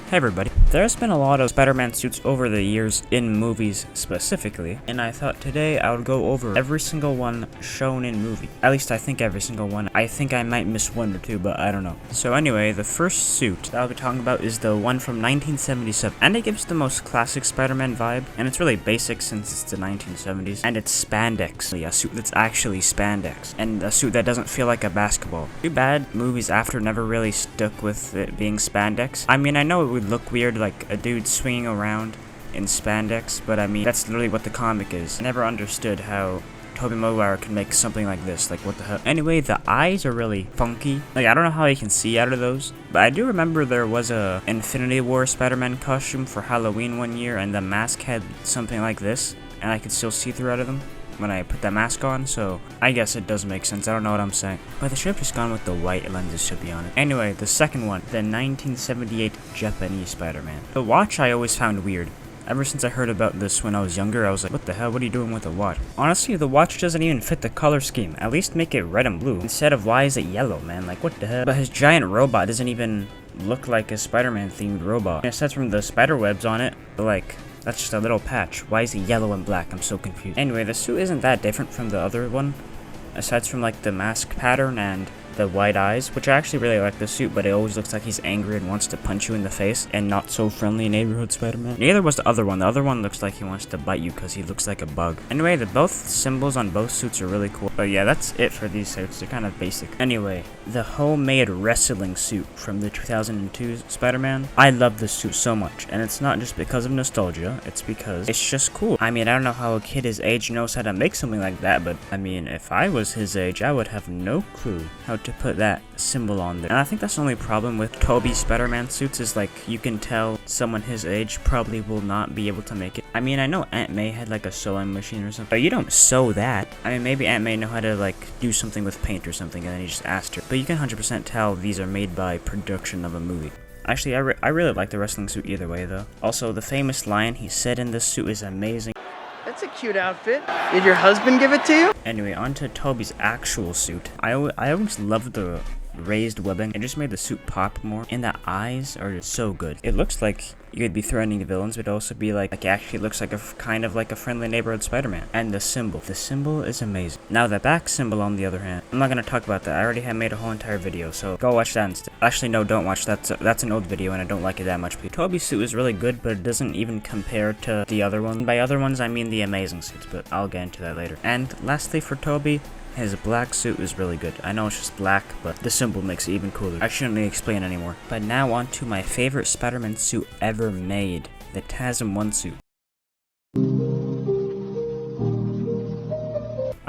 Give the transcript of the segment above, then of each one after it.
Hey everybody. There's been a lot of Spider-Man suits over the years, in movies specifically, and I thought today I would go over every single one shown in movie. At least I think every single one. I think I might miss one or two, but I don't know. So anyway, the first suit that I'll be talking about is the one from 1977, and it gives the most classic Spider-Man vibe, and it's really basic since it's the 1970s, and it's spandex. A suit that's actually spandex, and a suit that doesn't feel like a basketball. Too bad movies after never really stuck with it being spandex. I mean, I know it would look weird, like a dude swinging around in spandex, but I mean, that's literally what the comic is. I never understood how Toby Maguire can make something like this, like what the hell. Anyway, the eyes are really funky. Like, I don't know how you can see out of those, but I do remember there was a Infinity War Spider-Man costume for Halloween one year, and the mask had something like this, and I could still see through out of them when I put that mask on, so I guess it does make sense. I don't know what I'm saying, but they should have just gone with the white lenses, to be honest. Anyway, the second one, the 1978 Japanese Spider-Man. The watch I always found weird. Ever since I heard about this when I was younger, I was like, what the hell, what are you doing with a watch? Honestly, the watch doesn't even fit the color scheme. At least make it red and blue, instead of why is it yellow, man? Like, what the hell? But his giant robot doesn't even look like a Spider-Man themed robot. Aside from the spider webs on it, like, that's just a little patch. Why is it yellow and black? I'm so confused. Anyway, the suit isn't that different from the other one, aside from like the mask pattern and the white eyes, which I actually really like the suit, but it always looks like he's angry and wants to punch you in the face, and not so friendly neighborhood Spider-Man. Neither was the other one. The other one looks like he wants to bite you because he looks like a bug. Anyway, both symbols on both suits are really cool. But yeah, that's it for these suits. They're kind of basic. Anyway, the homemade wrestling suit from the 2002 Spider-Man. I love this suit so much, and it's not just because of nostalgia, it's because it's just cool. I mean, I don't know how a kid his age knows how to make something like that, but I mean, if I was his age, I would have no clue how to put that symbol on there. And I think that's the only problem with Toby's Spider-Man suits, is like, you can tell someone his age probably will not be able to make it. I mean, I know Aunt May had like a sewing machine or something, but you don't sew that. I mean, maybe Aunt May know how to like do something with paint or something, and then he just asked her. But you can 100% tell these are made by production of a movie. Actually, I really like the wrestling suit either way, though. Also, the famous line he said in this suit is amazing. That's a cute outfit. Did your husband give it to you? Anyway, on to Toby's actual suit. I always loved the raised webbing. It just made the suit pop more, and the eyes are just so good. It looks like you could be threatening the villains, but it also be like it actually looks like a kind of like a friendly neighborhood Spider-Man. And the symbol is amazing. Now the back symbol, on the other hand, I'm not gonna talk about that. I already have made a whole entire video, so go watch that instead. Actually, no, don't watch that. That's an old video, and I don't like it that much. Toby's suit is really good, but it doesn't even compare to the other one. By other ones, I mean the amazing suits, but I'll get into that later. And lastly, for Toby, his black suit is really good. I know it's just black, but the symbol makes it even cooler. I shouldn't explain anymore. But now on to my favorite Spider-Man suit ever made, the TASM 1 suit.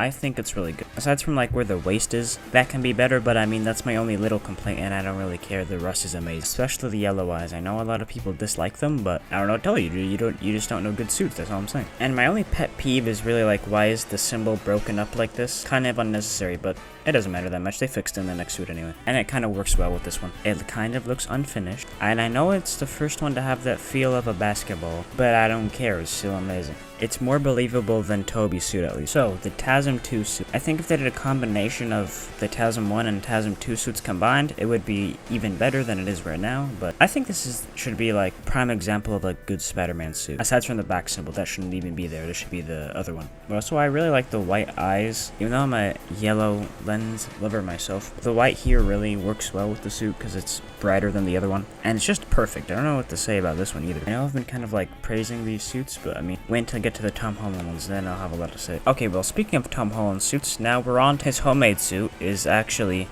I think it's really good. Aside from like where the waist is, that can be better, but I mean, that's my only little complaint, and I don't really care. The rest is amazing, especially the yellow eyes. I know a lot of people dislike them, but I don't know what to tell you. You just don't know good suits, that's all I'm saying. And my only pet peeve is really like, why is the symbol broken up like this? Kind of unnecessary, but it doesn't matter that much. They fixed it in the next suit anyway. And it kind of works well with this one. It kind of looks unfinished, and I know it's the first one to have that feel of a basketball, but I don't care. It's still amazing. It's more believable than Toby's suit, at least. So, the TASM 2 suit. I think if they did a combination of the TASM 1 and TASM 2 suits combined, it would be even better than it is right now. But I think this should be like prime example of a good Spider-Man suit. Aside from the back symbol, that shouldn't even be there. There should be the other one. But also, I really like the white eyes. Even though I'm a yellow lens lover myself, the white here really works well with the suit because it's brighter than the other one. And it's just perfect. I don't know what to say about this one either. I know I've been kind of like praising these suits, but I mean, wait until I get to the Tom Holland ones, then I'll have a lot to say. Okay, well, speaking of Tom Holland suits, now we're on to his homemade suit. Is actually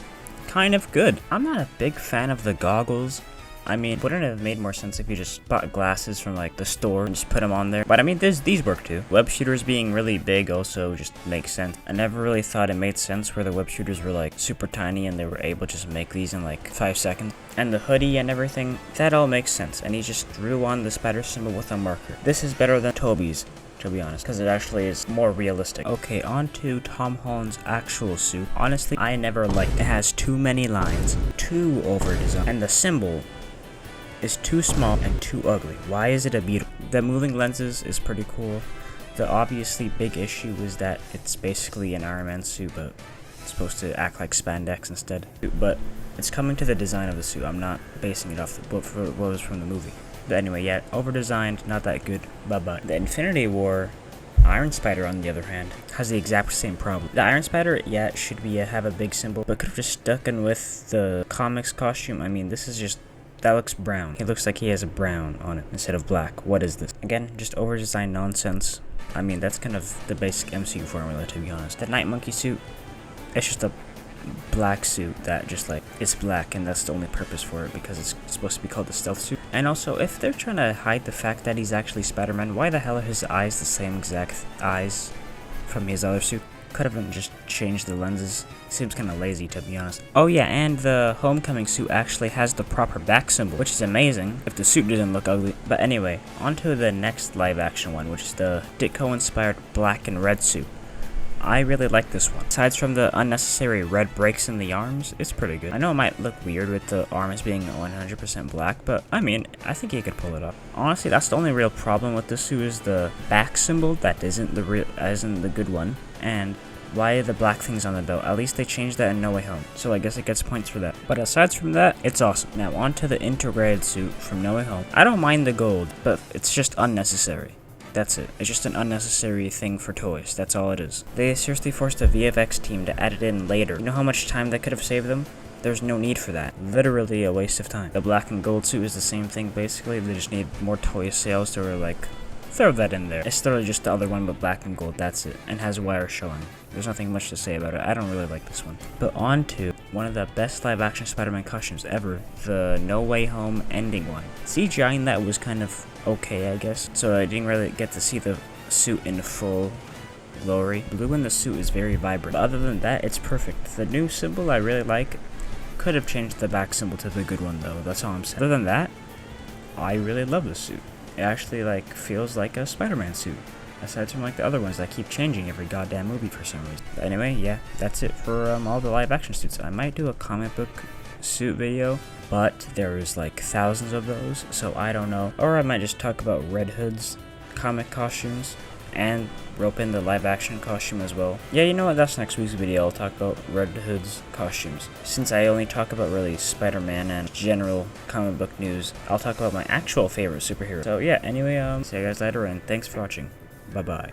kind of good. I'm not a big fan of the goggles. I mean, wouldn't it have made more sense if you just bought glasses from like the store and just put them on there? But I mean, these work too. Web shooters being really big also just makes sense. I never really thought it made sense where the web shooters were like super tiny and they were able to just make these in like 5 seconds. And the hoodie and everything, that all makes sense. And he just drew on the spider symbol with a marker. This is better than Toby's, to be honest, because it actually is more realistic. Okay, on to Tom Holland's actual suit. Honestly, I never liked it. It has too many lines, too over-designed, and the symbol is too small and too ugly. Why is it a beautiful? The moving lenses is pretty cool. The obviously big issue is that it's basically an Iron Man suit, but It's supposed to act like spandex instead. But it's coming to the design of the suit. I'm not basing it off what was from the movie. But anyway, yeah, over-designed, not that good. Bye-bye. The Infinity War Iron Spider, on the other hand, has the exact same problem. The Iron Spider, yeah, should be have a big symbol, but could have just stuck in with the comics costume. I mean, this is just, that looks brown. He looks like he has a brown on it instead of black. What is this? Again, just over-designed nonsense. I mean, that's kind of the basic MCU formula, to be honest. The Night Monkey suit, it's just a black suit that just like, it's black, and that's the only purpose for it, because it's supposed to be called the stealth suit. And also, if they're trying to hide the fact that he's actually Spider-Man, why the hell are his eyes the same exact eyes from his other suit? Could have just changed the lenses. Seems kind of lazy, to be honest. Oh yeah, and the Homecoming suit actually has the proper back symbol, which is amazing if the suit didn't look ugly. But anyway, on to the next live action one, which is the Ditko inspired black and red suit. I really like this one. Aside from the unnecessary red breaks in the arms, it's pretty good. I know it might look weird with the arms being 100% black, but I mean, I think he could pull it off. Honestly, that's the only real problem with this suit is the back symbol that isn't the good one, and why the black things on the belt. At least they changed that in No Way Home, so I guess it gets points for that. But aside from that, it's awesome. Now on to the integrated suit from No Way Home. I don't mind the gold, but it's just unnecessary. That's it. It's just an unnecessary thing for toys. That's all it is. They seriously forced the VFX team to add it in later. You know how much time that could have saved them? There's no need for that. Literally a waste of time. The black and gold suit is the same thing basically. They just need more toy sales to like throw that in there. It's literally just the other one but black and gold. That's it. And has wire showing. There's nothing much to say about it. I don't really like this one. But on to one of the best live action Spider-Man costumes ever. The No Way Home ending one. CGI in that was kind of okay, I guess. So I didn't really get to see the suit in full glory. Blue in the suit is very vibrant. But other than that, it's perfect. The new symbol I really like. Could have changed the back symbol to the good one though. That's all I'm saying. Other than that, I really love this suit. It actually like feels like a Spider-Man suit. Aside from like the other ones that keep changing every goddamn movie for some reason. But anyway, yeah, that's it for all the live action suits. I might do a comic book suit video, but there's like thousands of those, so I don't know. Or I might just talk about Red Hood's comic costumes and rope in the live action costume as well. Yeah, you know what, that's next week's video. I'll talk about Red Hood's costumes. Since I only talk about really Spider-Man and general comic book news, I'll talk about my actual favorite superhero. So yeah, anyway, see you guys later and thanks for watching. Bye bye.